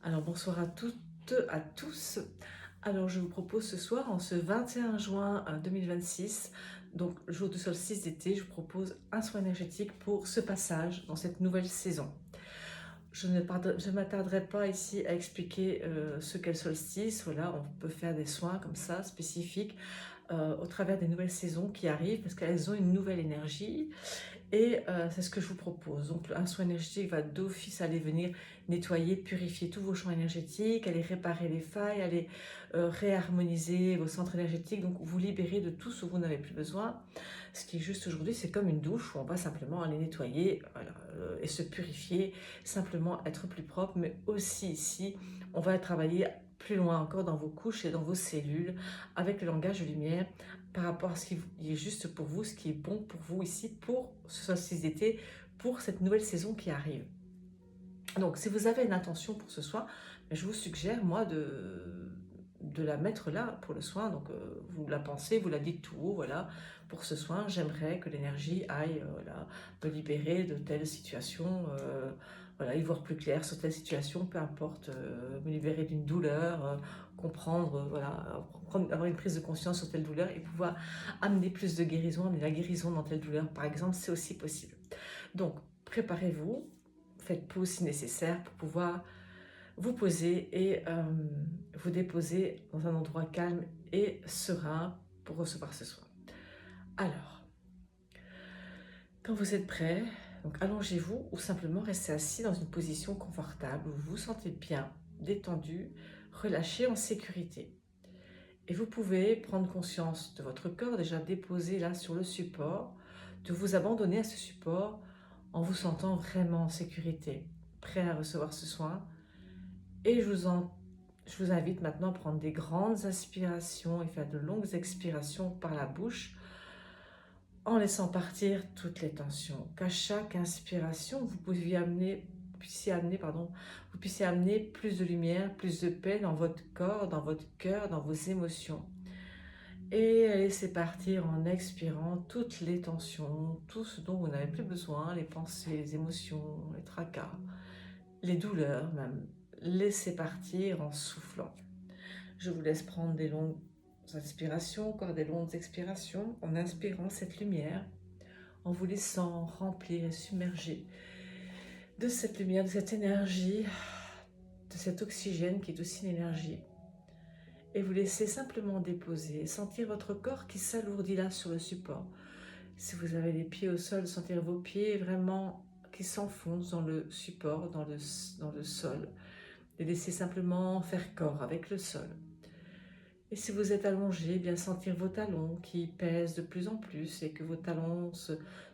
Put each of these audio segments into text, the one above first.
Alors bonsoir à toutes, à tous. Alors je vous propose ce soir, en ce 21 juin 2026, donc jour du solstice d'été, je vous propose un soin énergétique pour ce passage dans cette nouvelle saison. Je ne m'attarderai pas ici à expliquer ce qu'est le solstice. Voilà, on peut faire des soins comme ça, spécifiques, au travers des nouvelles saisons qui arrivent, parce qu'elles ont une nouvelle énergie. Et c'est ce que je vous propose. Donc un soin énergétique va d'office aller venir nettoyer, purifier tous vos champs énergétiques, aller réparer les failles, aller réharmoniser vos centres énergétiques, donc vous libérer de tout ce que vous n'avez plus besoin. Ce qui est juste aujourd'hui, c'est comme une douche où on va simplement aller nettoyer, voilà, et se purifier, simplement être plus propre, mais aussi ici, on va travailler plus loin encore dans vos couches et dans vos cellules avec le langage de lumière par rapport à ce qui est juste pour vous, ce qui est bon pour vous ici, pour ce solstice d'été, pour cette nouvelle saison qui arrive. Donc, si vous avez une intention pour ce soin, je vous suggère, moi, de la mettre là pour le soin. Donc, vous la pensez, vous la dites tout haut, voilà. Pour ce soin, j'aimerais que l'énergie aille voilà, me libérer de telle situation, voilà, y voir plus clair sur telle situation, peu importe, me libérer d'une douleur, comprendre, voilà, avoir une prise de conscience sur telle douleur et pouvoir amener plus de guérison, amener la guérison dans telle douleur, par exemple, c'est aussi possible. Donc, préparez-vous, faites pause si nécessaire pour pouvoir vous poser et vous déposer dans un endroit calme et serein pour recevoir ce soin. Alors, quand vous êtes prêt, donc allongez-vous ou simplement restez assis dans une position confortable où vous vous sentez bien, détendu, relâché, en sécurité. Et vous pouvez prendre conscience de votre corps déjà déposé là sur le support, de vous abandonner à ce support en vous sentant vraiment en sécurité, prêt à recevoir ce soin. Et je vous invite maintenant à prendre des grandes inspirations et faire de longues expirations par la bouche en laissant partir toutes les tensions. Qu'à chaque inspiration, vous puissiez amener plus de lumière, plus de paix dans votre corps, dans votre cœur, dans vos émotions. Et laissez partir en expirant toutes les tensions, tout ce dont vous n'avez plus besoin, les pensées, les émotions, les tracas, les douleurs même. Laissez partir en soufflant. Je vous laisse prendre des longues inspirations, encore des longues expirations, en inspirant cette lumière, en vous laissant remplir et submerger de cette lumière, de cette énergie, de cet oxygène qui est aussi une énergie. Et vous laissez simplement déposer, sentir votre corps qui s'alourdit là sur le support. Si vous avez les pieds au sol, sentir vos pieds vraiment qui s'enfoncent dans le support, dans le sol. Et laissez simplement faire corps avec le sol. Et si vous êtes allongé, bien sentir vos talons qui pèsent de plus en plus et que vos talons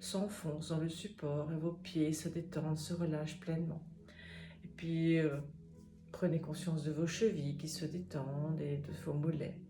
s'enfoncent dans le support et vos pieds se détendent, se relâchent pleinement. Et puis, prenez conscience de vos chevilles qui se détendent et de vos mollets.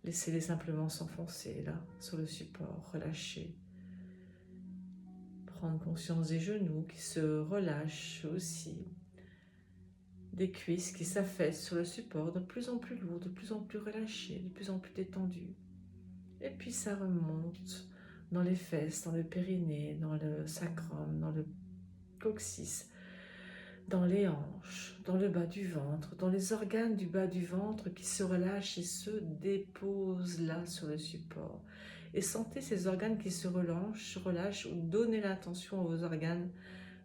Laissez-les simplement s'enfoncer là, sur le support, relâchez. Prendre conscience des genoux qui se relâchent aussi. Des cuisses qui s'affaissent sur le support, de plus en plus lourd, de plus en plus relâché, de plus en plus détendu. Et puis ça remonte dans les fesses, dans le périnée, dans le sacrum, dans le coccyx, dans les hanches, dans le bas du ventre, dans les organes du bas du ventre qui se relâchent et se déposent là sur le support. Et sentez ces organes qui se relâchent ou donnez l'intention à vos organes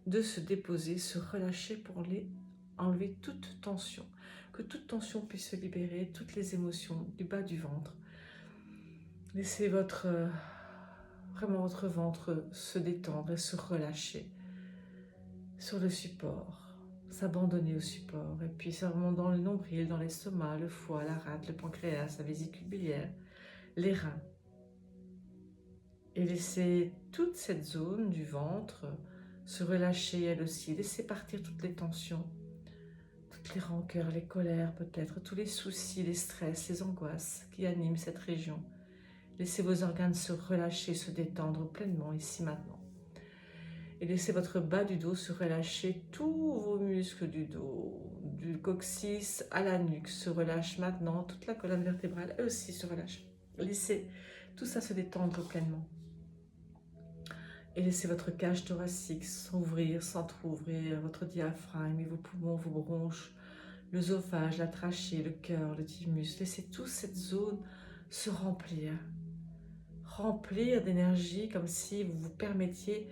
de se déposer, se relâcher pour les enlever toute tension. Que toute tension puisse se libérer, toutes les émotions du bas du ventre. Laissez vraiment votre ventre se détendre et se relâcher sur le support, s'abandonner au support. Et puis ça remonte dans le nombril, dans l'estomac, le foie, la rate, le pancréas, la vésicule biliaire, les reins. Et laissez toute cette zone du ventre se relâcher elle aussi. Laissez partir toutes les tensions, toutes les rancœurs, les colères peut-être, tous les soucis, les stress, les angoisses qui animent cette région. Laissez vos organes se relâcher, se détendre pleinement ici maintenant. Et laissez votre bas du dos se relâcher, tous vos muscles du dos, du coccyx à la nuque se relâchent maintenant, toute la colonne vertébrale elle aussi se relâche. Laissez tout ça se détendre pleinement. Et laissez votre cage thoracique s'ouvrir, s'entrouvrir, votre diaphragme et vos poumons, vos bronches, l'œsophage, la trachée, le cœur, le thymus. Laissez toute cette zone se remplir. Remplir d'énergie comme si vous vous permettiez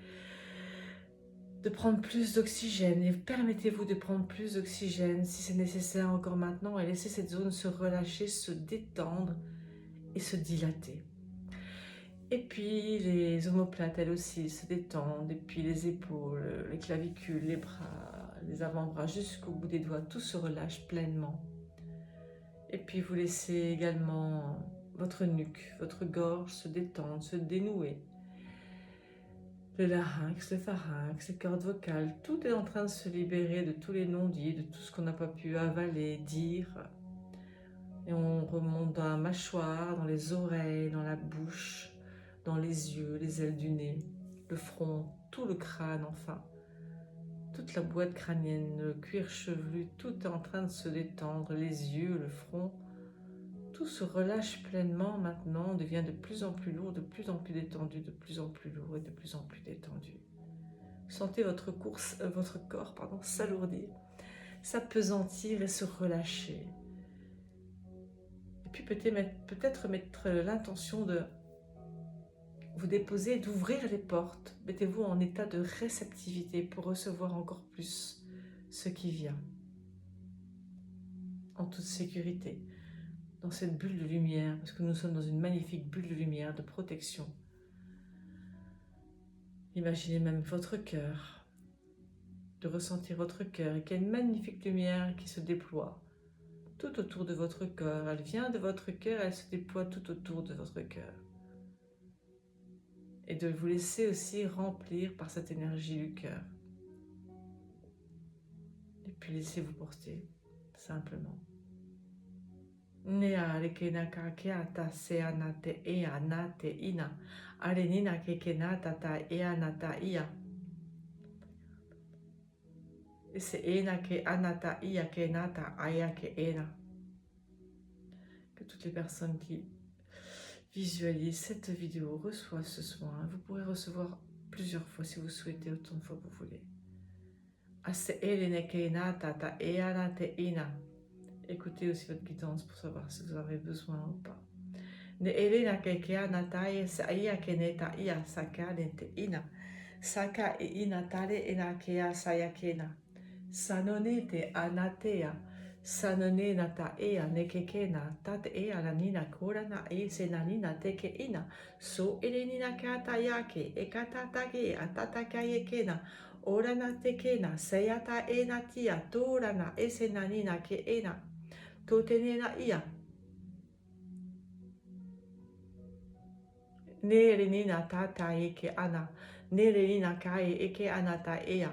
de prendre plus d'oxygène. Et permettez-vous de prendre plus d'oxygène si c'est nécessaire encore maintenant. Et laissez cette zone se relâcher, se détendre et se dilater. Et puis les omoplates, elles aussi, se détendent. Et puis les épaules, les clavicules, les bras, les avant-bras, jusqu'au bout des doigts, tout se relâche pleinement. Et puis vous laissez également votre nuque, votre gorge se détendre, se dénouer. Le larynx, le pharynx, les cordes vocales, tout est en train de se libérer de tous les non-dits, de tout ce qu'on n'a pas pu avaler, dire. Et on remonte dans la mâchoire, dans les oreilles, dans la bouche, dans les yeux, les ailes du nez, le front, tout le crâne enfin. Toute la boîte crânienne, le cuir chevelu, tout est en train de se détendre, les yeux, le front. Tout se relâche pleinement maintenant, devient de plus en plus lourd, de plus en plus détendu, de plus en plus lourd et de plus en plus détendu. Sentez votre corps s'alourdir, s'apesantir et se relâcher. Et puis peut-être mettre l'intention de vous déposer, d'ouvrir les portes. Mettez-vous en état de réceptivité pour recevoir encore plus ce qui vient. En toute sécurité, dans cette bulle de lumière, parce que nous sommes dans une magnifique bulle de lumière, de protection. Imaginez même votre cœur, de ressentir votre cœur et qu'il y a une magnifique lumière qui se déploie tout autour de votre corps. Elle vient de votre cœur, elle se déploie tout autour de votre cœur. Et de vous laisser aussi remplir par cette énergie du cœur. Et puis laissez-vous porter, simplement. Nea rekena kakeata seanate ea nate ina. Arenina kekenata ta ea nata ia. Et c'est ena ke anata ia ke nata aya ke ena. Que toutes les personnes qui visualisent cette vidéo reçoivent ce soin. Vous pourrez recevoir plusieurs fois si vous souhaitez, autant de fois que vous voulez. Ase elene ke nata ta ea nate ina. Écoutez aussi votre guidance pour savoir si vous avez besoin ou pas. Ne elena ke anatai sa ia ke neta ia saka nete ina. Saka e ina tale ena kea sayakena. Sanone te anatea. Sanone nata ea nekekena. Tat ea la nina korana e senanina teke ina. So elenina kata yake e katatake atatakaye kena. Orana tekena sayata ena tia torana e senanina ke ena. Totenena ia. Ne renina tata eke ana. Ne renina kai eke anata ea.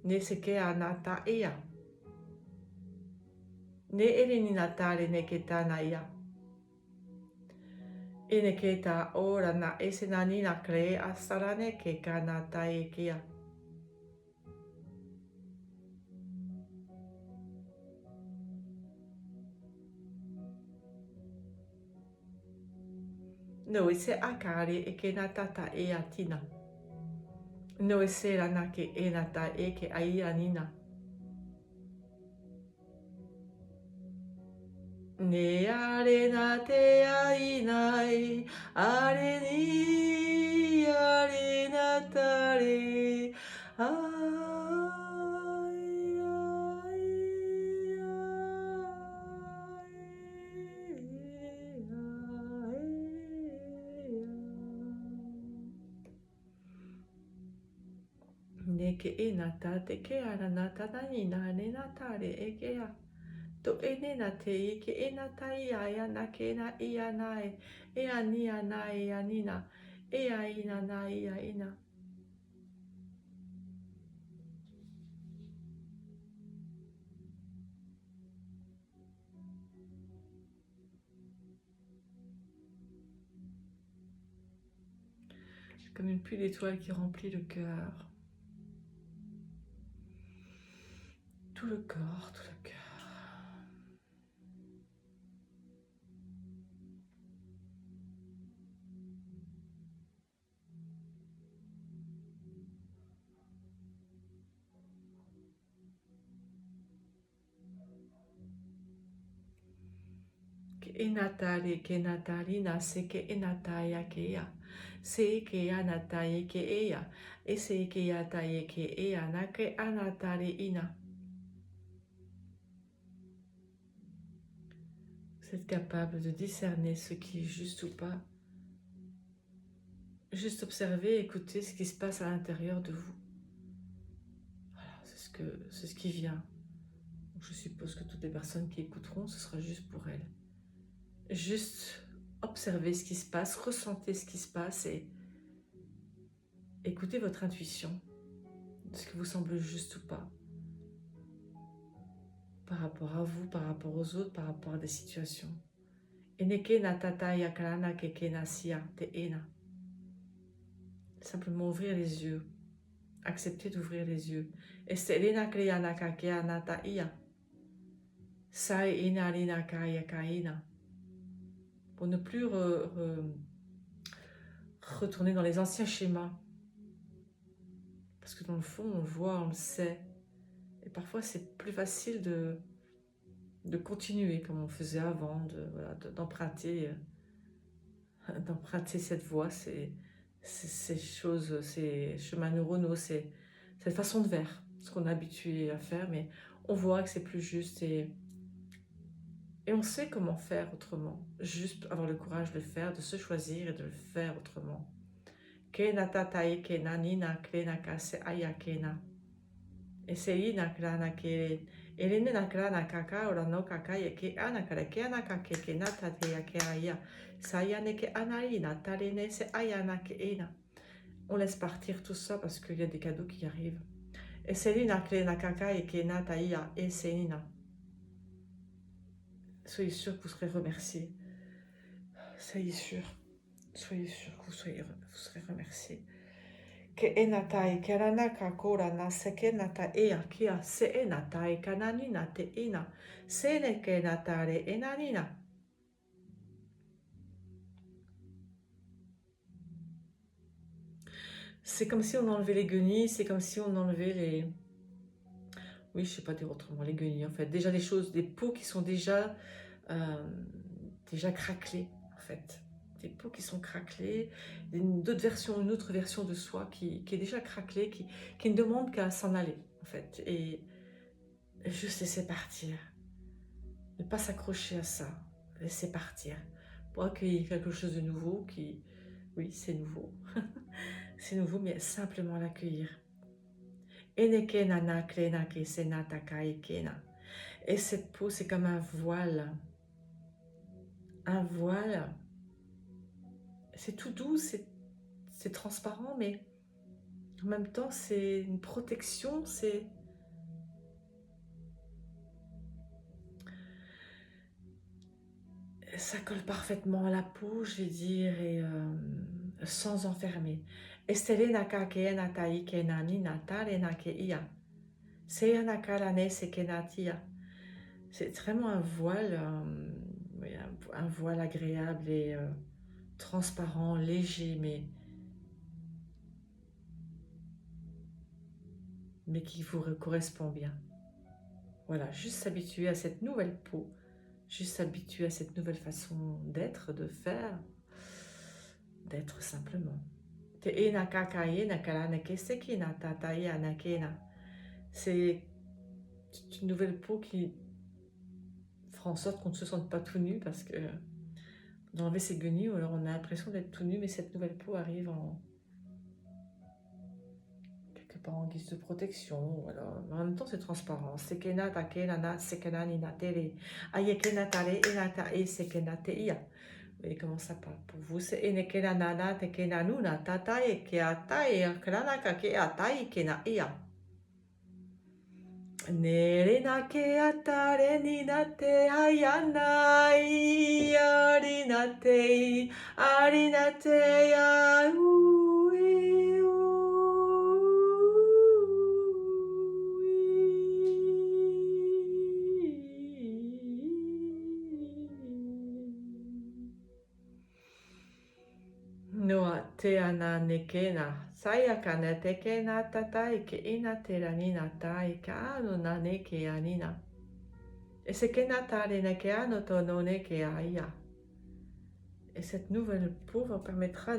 Ne seke anata ea. Ne erenina tale neketana ia. E neketa orana esenanina kree asarane ke kanata ekea. No ese akari eke natata ea tina. No ese ranake enata eke aia nina. Ne arena te ainai, areni arena tare, Neke enata te ke ananata nanina nenatare ekea. To enena te ike enata ia na kena ia nae, ea nia nae ea nina, ea ina na ia ina. C'est comme une pluie d'étoiles qui remplit le cœur. Tout le corps, tout le cœur. Enatari ke natarina se ke enataya ke ya. Se ke anataye ke eya. Et se ke ataye ke eya na ke anatari ina. Vous êtes capable de discerner ce qui est juste ou pas. Juste observer, écouter ce qui se passe à l'intérieur de vous. Voilà, c'est ce qui vient. Donc je suppose que toutes les personnes qui écouteront, ce sera juste pour elles. Juste observez ce qui se passe, ressentez ce qui se passe et écoutez votre intuition, ce qui vous semble juste ou pas, par rapport à vous, par rapport aux autres, par rapport à des situations. Simplement ouvrir les yeux, accepter d'ouvrir les yeux. Pour ne plus retourner dans les anciens schémas. Parce que dans le fond, on le voit, on le sait. Et parfois, c'est plus facile de continuer comme on faisait avant, d'emprunter cette voie, ces choses, ces chemins neuronaux, cette façon de faire, ce qu'on est habitué à faire, mais on voit que c'est plus juste et on sait comment faire autrement. Juste avoir le courage de le faire, de se choisir et de le faire autrement. Et c'est Elene na krana kaka ora no kaka yeke ana kareke ana kake ke nata te yake aya. Sayane ke anai na tarene se ayana ke ena. On laisse partir tout ça parce qu'il y a des cadeaux qui arrivent. Et c'est na krena kaka yeke nata ia et c'est nina. Soyez sûr que vous serez remerciés. Soyez sûr que vous serez remerciés. Que enatai keranaka kora na sekenata ea kia se enatai kananina te ina sene kenatare enanina. C'est comme si on enlevait les guenilles, c'est comme si on enlevait les... Oui, je sais pas dire autrement, les guenilles en fait. Déjà des choses, des peaux qui sont déjà craquelées en fait. Des peaux qui sont craquelées, une autre version de soi qui est déjà craquelée, qui ne demande qu'à s'en aller en fait. Et juste laisser partir. Ne pas s'accrocher à ça. Laisser partir. Pour accueillir quelque chose de nouveau qui... Oui, c'est nouveau. C'est nouveau, mais simplement l'accueillir. Et cette peau, c'est comme un voile. Un voile, c'est tout doux, c'est transparent, mais en même temps, c'est une protection, ça colle parfaitement à la peau, je vais dire, et sans enfermer. C'est vraiment un voile, un voile agréable et transparent, léger, mais qui vous correspond bien. Voilà, juste s'habituer à cette nouvelle peau, juste s'habituer à cette nouvelle façon d'être, de faire, d'être simplement. C'est une nouvelle peau qui fera en sorte qu'on ne se sente pas tout nu parce que d'enlever ses guenilles, alors on a l'impression d'être tout nu, mais cette nouvelle peau arrive quelque part en guise de protection. Alors, en même temps, c'est transparent. Vous voyez comment ça parle pour vous. C'est Nerena ke atare ni nate ayanai arinate ya Noa te ana nekena, sayaka ne tekena tatai ke ina te ranina tai ka anu na ne ke anina. Et c'est Kenata Lenakea no Tonone Keaia. Et cette nouvelle peau vous permettra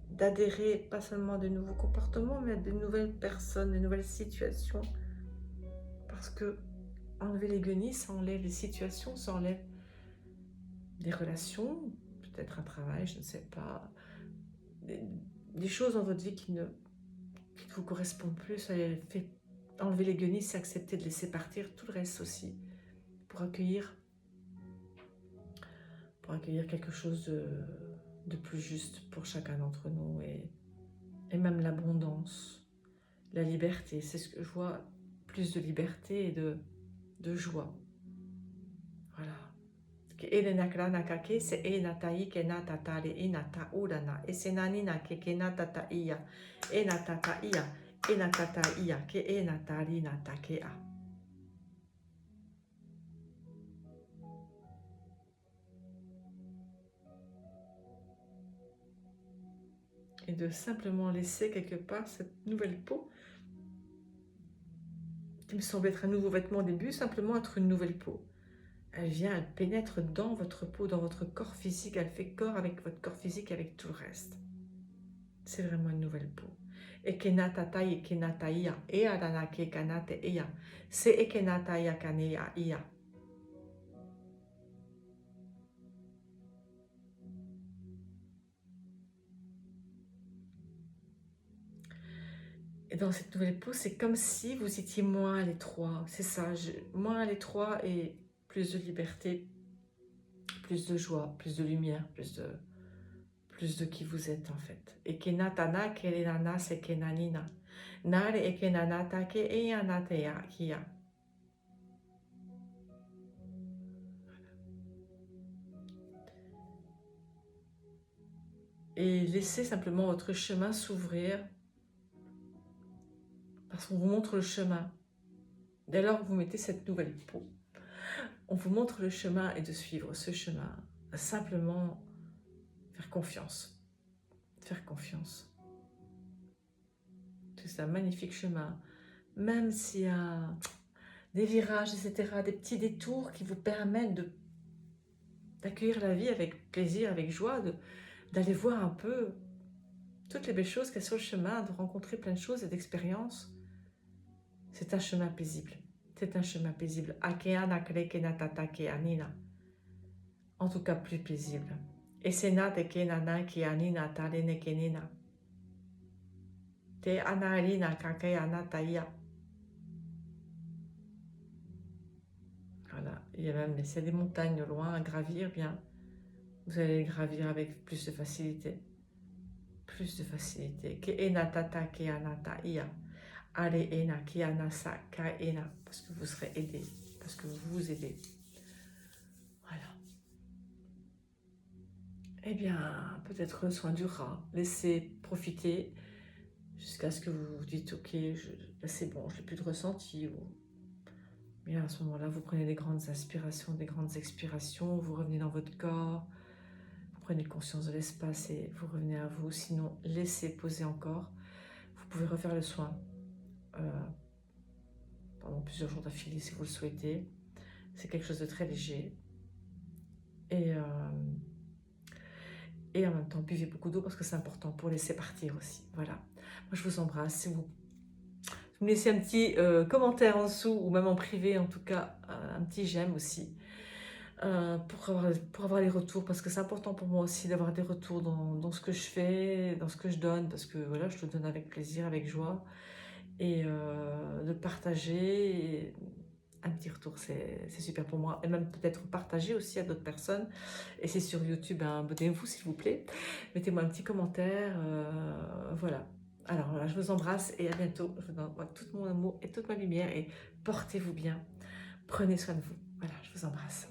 d'adhérer pas seulement à de nouveaux comportements, mais à de nouvelles personnes, de nouvelles situations. Parce que enlever les guenilles, ça enlève les situations, ça enlève des relations, peut-être un travail, je ne sais pas, des choses dans votre vie qui ne vous correspondent plus. Ça fait enlever les guenilles, c'est accepter de laisser partir tout le reste aussi, pour accueillir quelque chose de plus juste pour chacun d'entre nous, et même l'abondance, la liberté, c'est ce que je vois, plus de liberté et de joie. Voilà. Se e natai ke natatare e nata urana e se nanina ke natata ia e natata ia e natata ia ke e natari natake a. Et de simplement laisser quelque part cette nouvelle peau qui me semble être un nouveau vêtement au début, simplement être une nouvelle peau. Elle vient, elle pénètre dans votre peau, dans votre corps physique, elle fait corps avec votre corps physique, avec tout le reste. C'est vraiment une nouvelle peau. E kenatatai e kenataia, e adana ke kanate ia, se e kenataia kanea ia. Et dans cette nouvelle peau, c'est comme si vous étiez moins à l'étroit. C'est ça, moins à l'étroit et plus de liberté, plus de joie, plus de lumière, plus de qui vous êtes en fait. Et kenatana kerenana se kenanina. Nare e kenanata ke e anatea kia. Et laissez simplement votre chemin s'ouvrir, parce qu'on vous montre le chemin. Dès lors que vous mettez cette nouvelle peau, on vous montre le chemin, et de suivre ce chemin, simplement faire confiance. Faire confiance. C'est un magnifique chemin, même s'il y a des virages, etc., des petits détours qui vous permettent d'accueillir la vie avec plaisir, avec joie, d'aller voir un peu toutes les belles choses qu'il y a sur le chemin, de rencontrer plein de choses et d'expériences. C'est un chemin paisible. C'est un chemin paisible. En tout cas, plus paisible. Et c'est nate kenana ki anina tarene kenina. Te anarina kake anataia. Voilà. Il y a même des montagnes au loin à gravir, bien. Vous allez les gravir avec plus de facilité. Plus de facilité. Ke enatata ke anataia. Ale ena ki anasa ka ena. Parce que vous serez aidé. Parce que vous vous aidez. Voilà. Eh bien, peut-être le soin durera. Laissez profiter jusqu'à ce que vous vous dites, ok, là c'est bon, je n'ai plus de ressenti. Mais à ce moment-là, vous prenez des grandes inspirations, des grandes expirations, vous revenez dans votre corps, vous prenez conscience de l'espace et vous revenez à vous. Sinon, laissez poser encore. Vous pouvez refaire le soin pendant plusieurs jours d'affilée si vous le souhaitez. C'est quelque chose de très léger. Et en même temps, buvez beaucoup d'eau parce que c'est important pour laisser partir aussi. Voilà. Moi, je vous embrasse. Si vous me laissez un petit commentaire en dessous, ou même en privé, en tout cas, un petit j'aime aussi, pour avoir les retours, parce que c'est important pour moi aussi d'avoir des retours dans ce que je fais, dans ce que je donne, parce que voilà, je le donne avec plaisir, avec joie, et de partager. Et un petit retour, c'est super pour moi, et même peut-être partager aussi à d'autres personnes. Et c'est sur YouTube, hein, abonnez-vous s'il vous plaît, mettez-moi un petit commentaire, voilà. Alors voilà, je vous embrasse et à bientôt. Je vous envoie tout mon amour et toute ma lumière, et portez-vous bien, prenez soin de vous. Voilà, je vous embrasse.